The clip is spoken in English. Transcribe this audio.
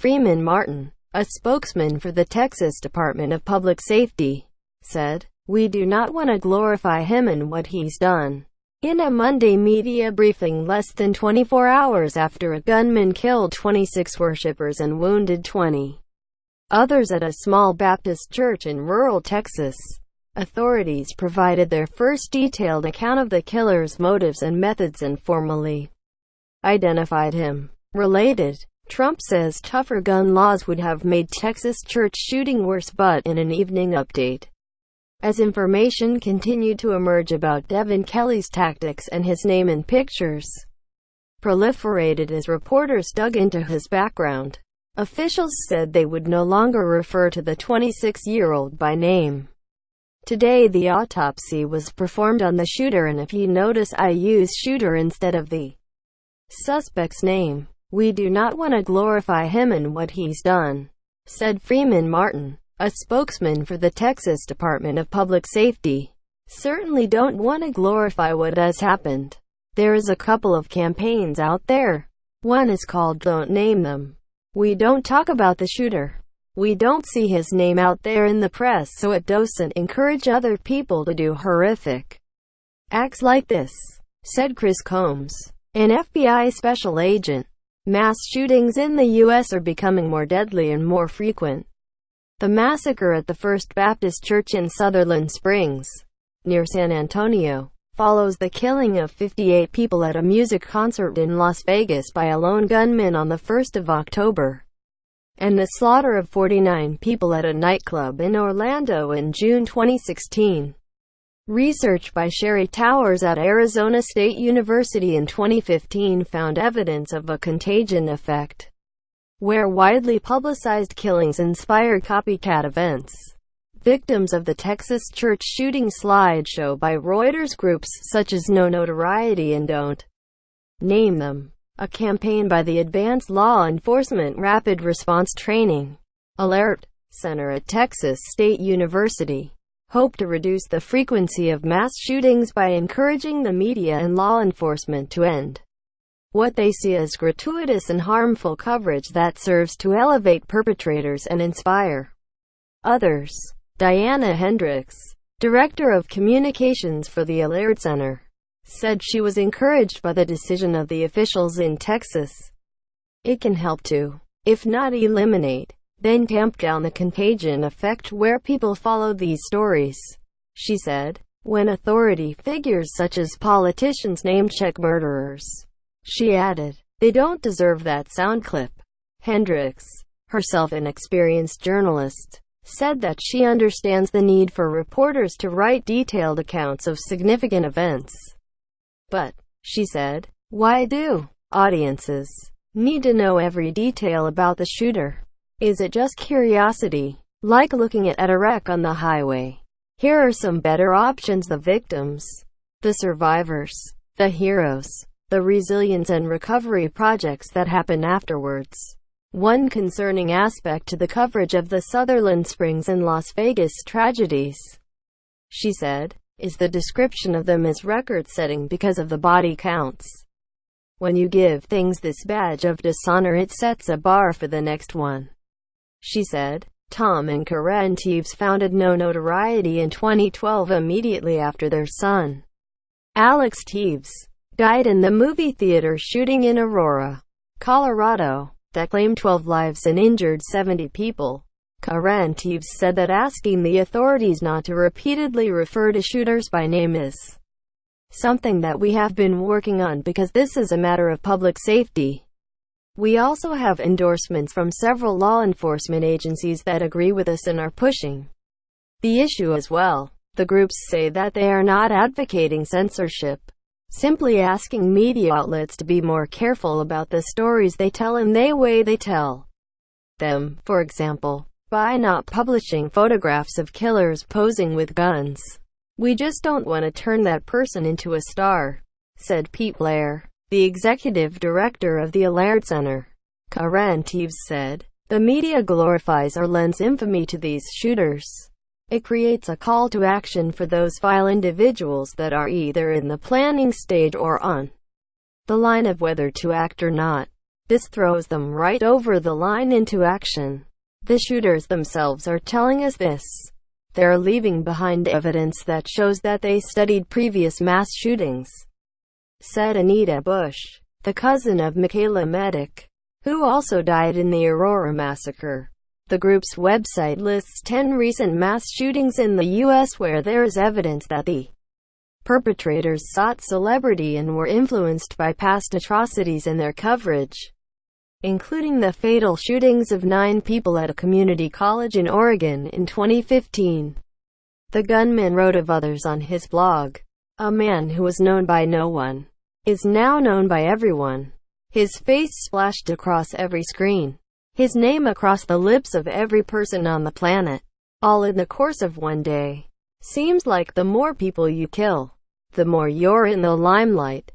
Freeman Martin, a spokesman for the Texas Department of Public Safety, said, "We do not want to glorify him and what he's done." In a Monday media briefing less than 24 hours after a gunman killed 26 worshippers and wounded 20 others at a small Baptist church in rural Texas, authorities provided their first detailed account of the killer's motives and methods and formally identified him. Related, Trump says tougher gun laws would have made Texas church shooting worse, but in an evening update, as information continued to emerge about Devin Kelleys' tactics and his name in pictures proliferated as reporters dug into his background, officials said they would no longer refer to the 26-year-old by name. Today the autopsy was performed on the shooter, and if you notice I use shooter instead of the suspect's name. We do not want to glorify him and what he's done, said Freeman Martin, a spokesman for the Texas Department of Public Safety. Certainly don't want to glorify what has happened. There is a couple of campaigns out there. One is called Don't Name Them. We don't talk about the shooter. We don't see his name out there in the press, so it doesn't encourage other people to do horrific acts like this, said Chris Combs, an FBI special agent. Mass shootings in the U.S. are becoming more deadly and more frequent. The massacre at the First Baptist Church in Sutherland Springs, near San Antonio, follows the killing of 58 people at a music concert in Las Vegas by a lone gunman on the 1st of October, and the slaughter of 49 people at a nightclub in Orlando in June 2016. Research by Sherry Towers at Arizona State University in 2015 found evidence of a contagion effect, where widely publicized killings inspire copycat events. Victims of the Texas church shooting slideshow by Reuters groups such as No Notoriety and Don't Name Them, a campaign by the Advanced Law Enforcement Rapid Response Training Alert Center at Texas State University, hope to reduce the frequency of mass shootings by encouraging the media and law enforcement to end what they see as gratuitous and harmful coverage that serves to elevate perpetrators and inspire others. Diana Hendricks, director of communications for the Alert Center, said she was encouraged by the decision of the officials in Texas. It can help to, if not eliminate, then tamp down the contagion effect where people follow these stories, she said. When authority figures such as politicians name-check murderers, she added, they don't deserve that sound clip. Hendricks, herself an experienced journalist, said that she understands the need for reporters to write detailed accounts of significant events. But, she said, why do audiences need to know every detail about the shooter? Is it just curiosity, like looking at a wreck on the highway? Here are some better options: the victims, the survivors, the heroes, the resilience and recovery projects that happen afterwards. One concerning aspect to the coverage of the Sutherland Springs and Las Vegas tragedies, she said, is the description of them as record-setting because of the body counts. When you give things this badge of dishonor, it sets a bar for the next one, she said. Tom and Karen Teves founded No Notoriety in 2012 immediately after their son, Alex Teves, died in the movie theater shooting in Aurora, Colorado, that claimed 12 lives and injured 70 people. Karen Teves said that asking the authorities not to repeatedly refer to shooters by name is something that we have been working on because this is a matter of public safety. We also have endorsements from several law enforcement agencies that agree with us and are pushing the issue as well. The groups say that they are not advocating censorship, simply asking media outlets to be more careful about the stories they tell and the way they tell them. For example, by not publishing photographs of killers posing with guns. We just don't want to turn that person into a star, said Pete Blair, the executive director of the Alert Center. Karen Teves said, the media glorifies or lends infamy to these shooters. It creates a call to action for those vile individuals that are either in the planning stage or on the line of whether to act or not. This throws them right over the line into action. The shooters themselves are telling us this. They're leaving behind evidence that shows that they studied previous mass shootings," said Anita Bush, the cousin of Michaela Medic, who also died in the Aurora massacre. The group's website lists 10 recent mass shootings in the U.S. where there is evidence that the perpetrators sought celebrity and were influenced by past atrocities in their coverage, including the fatal shootings of 9 people at a community college in Oregon in 2015. The gunman wrote of others on his blog. "A man who was known by no one is now known by everyone. His face splashed across every screen. His name across the lips of every person on the planet. All in the course of one day. Seems like the more people you kill, the more you're in the limelight."